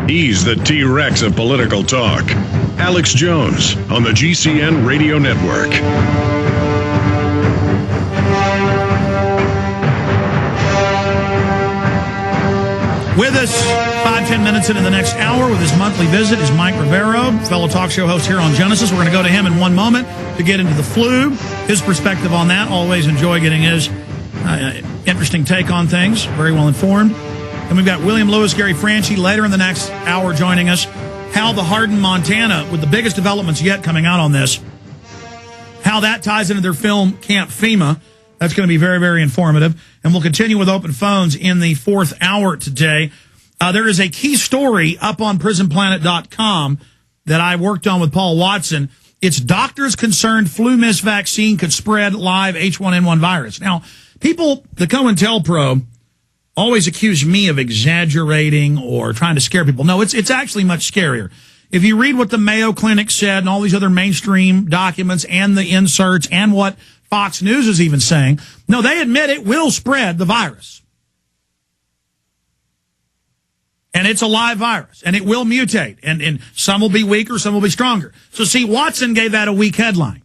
He's the T-Rex of political talk. Alex Jones on the GCN Radio Network. With us 5-10 minutes into the next hour with his monthly visit is Mike Rivero, fellow talk show host here on Genesis. We're going to go to him in one moment to get into the flu, his perspective on that. Always enjoy getting his interesting take on things, very well informed. And we've got William Lewis, Gary Franchi later in the next hour joining us. How the Hardin, Montana, with the biggest developments yet coming out on this, how that ties into their film Camp FEMA. That's going to be very, very informative. And we'll continue with open phones in the fourth hour today. There is a key story up on prisonplanet.com that I worked on with Paul Watson. It's doctors concerned flu miss vaccine could spread live H1N1 virus. Now, people, the COINTELPRO, always accuse me of exaggerating or trying to scare people. No, it's actually much scarier. If you read what the Mayo Clinic said and all these other mainstream documents and the inserts and what Fox News is even saying, no, they admit it will spread the virus. And it's a live virus, and it will mutate, and some will be weaker, some will be stronger. So, see, Watson gave that a weak headline.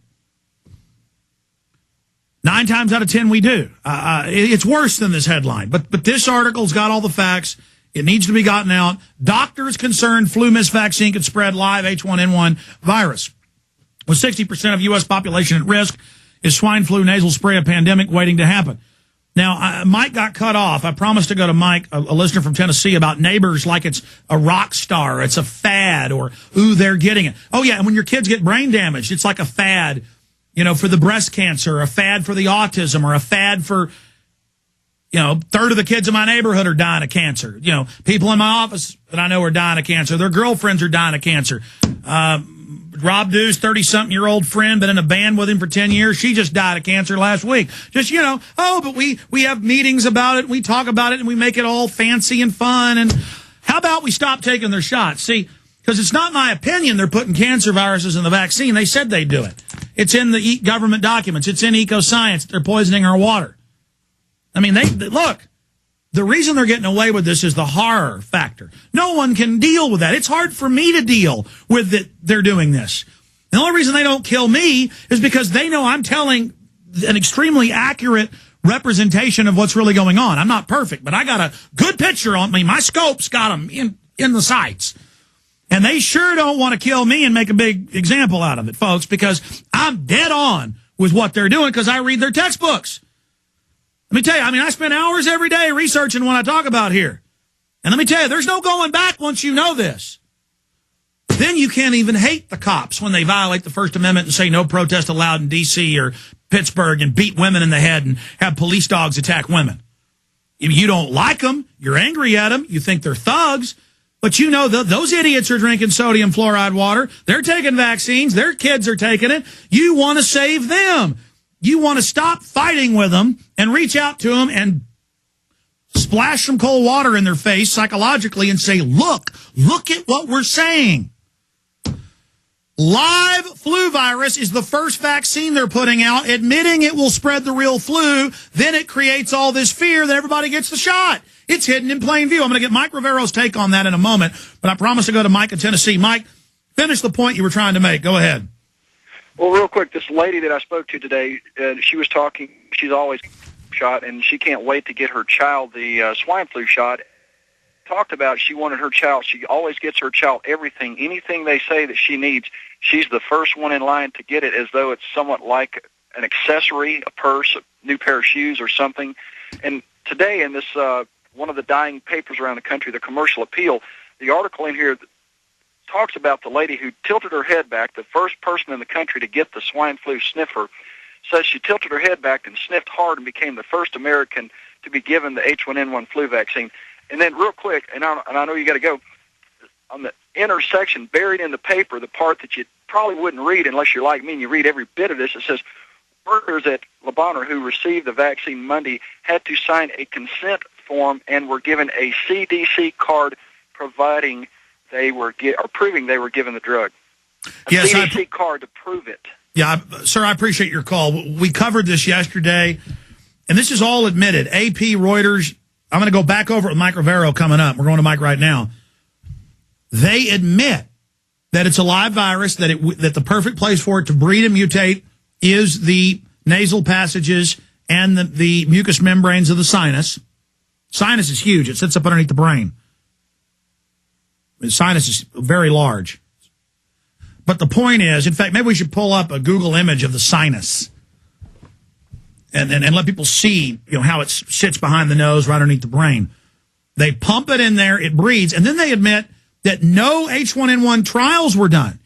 9 times out of 10 we do. It's worse than this headline, but this article's got all the facts. It needs to be gotten out. Doctors concerned flu miss vaccine could spread live H1N1 virus. With 60% of U.S. population at risk, is swine flu nasal spray a pandemic waiting to happen? Now, Mike got cut off. I promised to go to Mike, a listener from Tennessee, about neighbors like it's a rock star, it's a fad, or, ooh, they're getting it. Oh, yeah, and when your kids get brain damaged, it's like a fad, you know, for the breast cancer, a fad for the autism, or a fad for, you know, third of the kids in my neighborhood are dying of cancer. You know, people in my office that I know are dying of cancer. Their girlfriends are dying of cancer. Rob Dew's 30-something-year-old friend, been in a band with him for 10 years. She just died of cancer last week. Just, you know, oh, but we have meetings about it, we talk about it, and we make it all fancy and fun. And how about we stop taking their shots? See, because it's not my opinion they're putting cancer viruses in the vaccine. They said they'd do it. It's in the government documents. It's in EcoScience. They're poisoning our water. I mean, they look, the reason they're getting away with this is the horror factor. No one can deal with that. It's hard for me to deal with that they're doing this. The only reason they don't kill me is because they know I'm telling an extremely accurate representation of what's really going on. I'm not perfect, but I got a good picture on me. My scope's got them in the sights. And they sure don't want to kill me and make a big example out of it, folks, because I'm dead on with what they're doing because I read their textbooks. Let me tell you, I mean, I spend hours every day researching what I talk about here. And let me tell you, there's no going back once you know this. Then you can't even hate the cops when they violate the First Amendment and say no protest allowed in D.C. or Pittsburgh and beat women in the head and have police dogs attack women. You don't like them. You're angry at them. You think they're thugs. But you know those idiots are drinking sodium fluoride water. They're taking vaccines. Their kids are taking it. You want to save them. You want to stop fighting with them and reach out to them and splash some cold water in their face psychologically and say, look at what we're saying. Live flu virus is the first vaccine they're putting out, admitting it will spread the real flu. Then it creates all this fear that everybody gets the shot. It's hidden in plain view. I'm going to get Mike Rivero's take on that in a moment, but I promise to go to Mike in Tennessee. Mike, finish the point you were trying to make. Go ahead. Well, real quick, this lady that I spoke to today, she was talking, she's always shot, and she can't wait to get her child the swine flu shot. Talked about she wanted her child, she always gets her child everything, anything they say that she needs. She's the first one in line to get it as though it's somewhat like an accessory, a purse, a new pair of shoes or something. And today in this one of the dying papers around the country, the Commercial Appeal, the article in here talks about the lady who tilted her head back, the first person in the country to get the swine flu sniffer, says she tilted her head back and sniffed hard and became the first American to be given the H1N1 flu vaccine. And then real quick, and I know you got to go, on the inner section, buried in the paper, the part that you probably wouldn't read unless you're like me and you read every bit of this, it says, workers at Lebanon who received the vaccine Monday had to sign a consent form and were given a CDC card proving they were given the drug. Yes, CDC card to prove it. Yeah, sir, I appreciate your call. We covered this yesterday, and this is all admitted. AP, Reuters, I'm going to go back over it with Mike Rivero coming up. We're going to Mike right now. They admit that it's a live virus, that the perfect place for it to breed and mutate is the nasal passages and the mucous membranes of the sinus. Sinus is huge. It sits up underneath the brain. The sinus is very large. But the point is, in fact, maybe we should pull up a Google image of the sinus and let people see, how it sits behind the nose right underneath the brain. They pump it in there, it breeds, and then they admit that no H1N1 trials were done.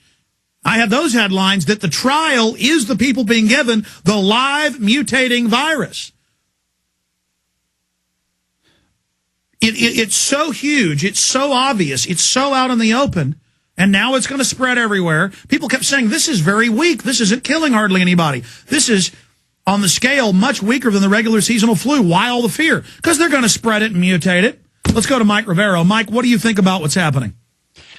I have those headlines that the trial is the people being given the live mutating virus. It's so huge. It's so obvious. It's so out in the open. And now it's going to spread everywhere. People kept saying, this is very weak. This isn't killing hardly anybody. This is, on the scale, much weaker than the regular seasonal flu. Why all the fear? Because they're going to spread it and mutate it. Let's go to Mike Rivero. Mike, what do you think about what's happening?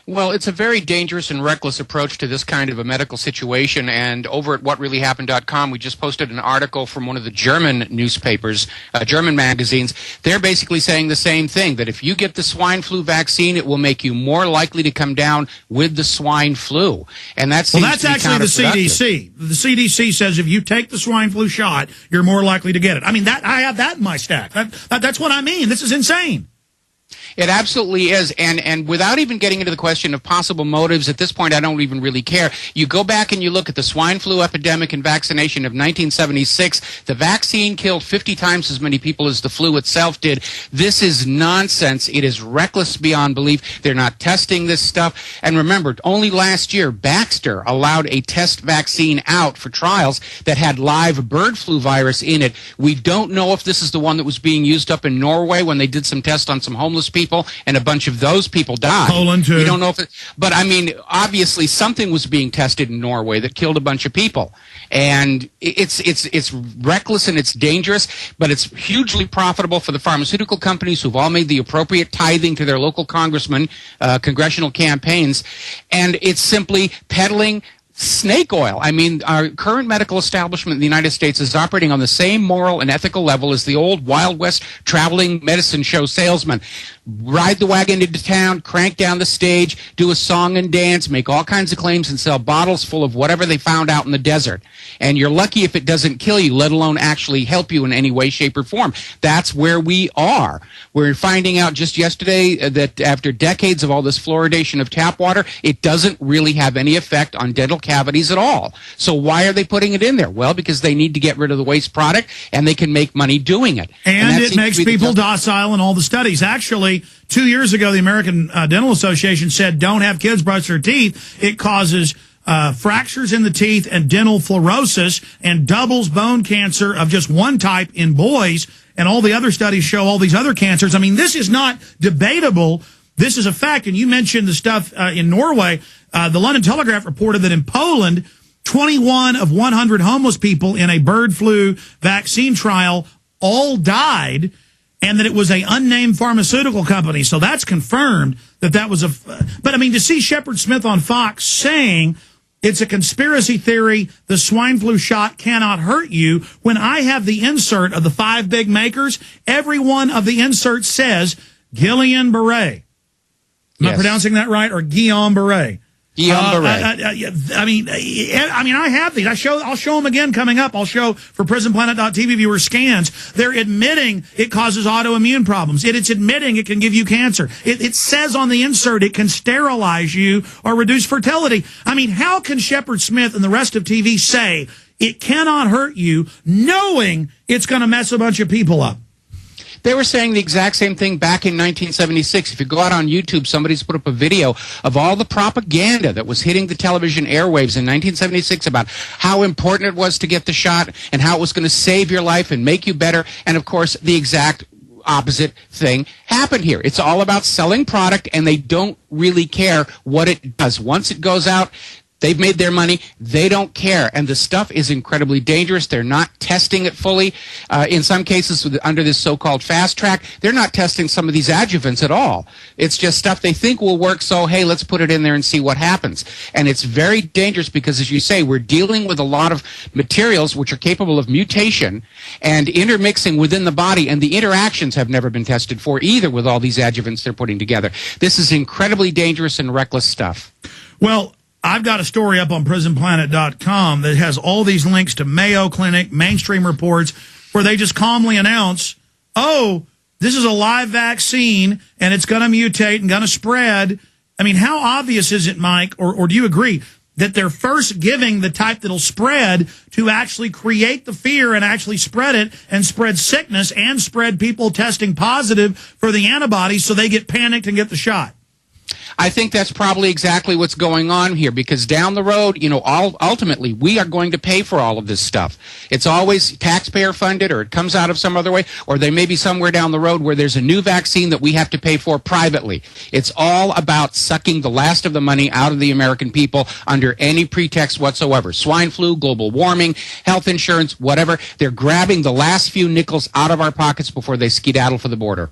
Well, it's a very dangerous and reckless approach to this kind of a medical situation. And over at whatreallyhappened.com, we just posted an article from one of the German newspapers, German magazines. They're basically saying the same thing, that if you get the swine flu vaccine, it will make you more likely to come down with the swine flu. And that's actually the CDC. The CDC says if you take the swine flu shot, you're more likely to get it. I mean, I have that in my stack. That's what I mean. This is insane. It absolutely is, and without even getting into the question of possible motives, at this point I don't even really care. You go back and you look at the swine flu epidemic and vaccination of 1976. The vaccine killed 50 times as many people as the flu itself did. This is nonsense. It is reckless beyond belief. They're not testing this stuff. And remember, only last year, Baxter allowed a test vaccine out for trials that had live bird flu virus in it. We don't know if this is the one that was being used up in Norway when they did some tests on some homeless people, and a bunch of those people died. Poland too. We don't know if but I mean, obviously something was being tested in Norway that killed a bunch of people. And it's reckless and it's dangerous, but it's hugely profitable for the pharmaceutical companies who've all made the appropriate tithing to their local congressmen, congressional campaigns, and it's simply peddling snake oil. I mean, our current medical establishment in the United States is operating on the same moral and ethical level as the old Wild West traveling medicine show salesman. Ride the wagon into town, crank down the stage, do a song and dance, make all kinds of claims, and sell bottles full of whatever they found out in the desert. And you're lucky if it doesn't kill you, let alone actually help you in any way, shape, or form. That's where we are. We're finding out just yesterday that after decades of all this fluoridation of tap water, it doesn't really have any effect on dental cavities at all. So why are they putting it in there? Well, because they need to get rid of the waste product, and they can make money doing it. And it makes people docile in all the studies. Actually, 2 years ago, the American Dental Association said don't have kids brush their teeth. It causes fractures in the teeth and dental fluorosis and doubles bone cancer of just one type in boys. And all the other studies show all these other cancers. I mean, this is not debatable. This is a fact. And you mentioned the stuff in Norway. The London Telegraph reported that in Poland, 21 of 100 homeless people in a bird flu vaccine trial all died, and that it was an unnamed pharmaceutical company. So that's confirmed that was but I mean, to see Shepard Smith on Fox saying it's a conspiracy theory, the swine flu shot cannot hurt you, when I have the insert of the 5 big makers, every one of the inserts says Guillain-Barré. Am I pronouncing that right? Or Guillain-Barré? I mean, I have these. I'll show them again coming up. I'll show for PrisonPlanet.tv viewer scans. They're admitting it causes autoimmune problems. It's admitting it can give you cancer. It says on the insert it can sterilize you or reduce fertility. I mean, how can Shepard Smith and the rest of TV say it cannot hurt you, knowing it's going to mess a bunch of people up? They were saying the exact same thing back in 1976. If you go out on YouTube, somebody's put up a video of all the propaganda that was hitting the television airwaves in 1976 about how important it was to get the shot and how it was going to save your life and make you better. And, of course, the exact opposite thing happened here. It's all about selling product, and they don't really care what it does. Once it goes out, They've made their money. They don't care. And the stuff is incredibly dangerous. They're not testing it fully. In some cases, under this so-called fast track, they're not testing some of these adjuvants at all. It's just stuff they think will work, so, hey, let's put it in there and see what happens. And it's very dangerous because, as you say, we're dealing with a lot of materials which are capable of mutation and intermixing within the body, and the interactions have never been tested for either with all these adjuvants they're putting together. This is incredibly dangerous and reckless stuff. Well, I've got a story up on prisonplanet.com that has all these links to Mayo Clinic, mainstream reports, where they just calmly announce, oh, this is a live vaccine, and it's going to mutate and going to spread. I mean, how obvious is it, Mike, or do you agree, that they're first giving the type that'll spread to actually create the fear and actually spread it and spread sickness and spread people testing positive for the antibodies so they get panicked and get the shot? I think that's probably exactly what's going on here, because down the road, you know, ultimately, we are going to pay for all of this stuff. It's always taxpayer funded, or it comes out of some other way, or there may be somewhere down the road where there's a new vaccine that we have to pay for privately. It's all about sucking the last of the money out of the American people under any pretext whatsoever. Swine flu, global warming, health insurance, whatever. They're grabbing the last few nickels out of our pockets before they skedaddle for the border.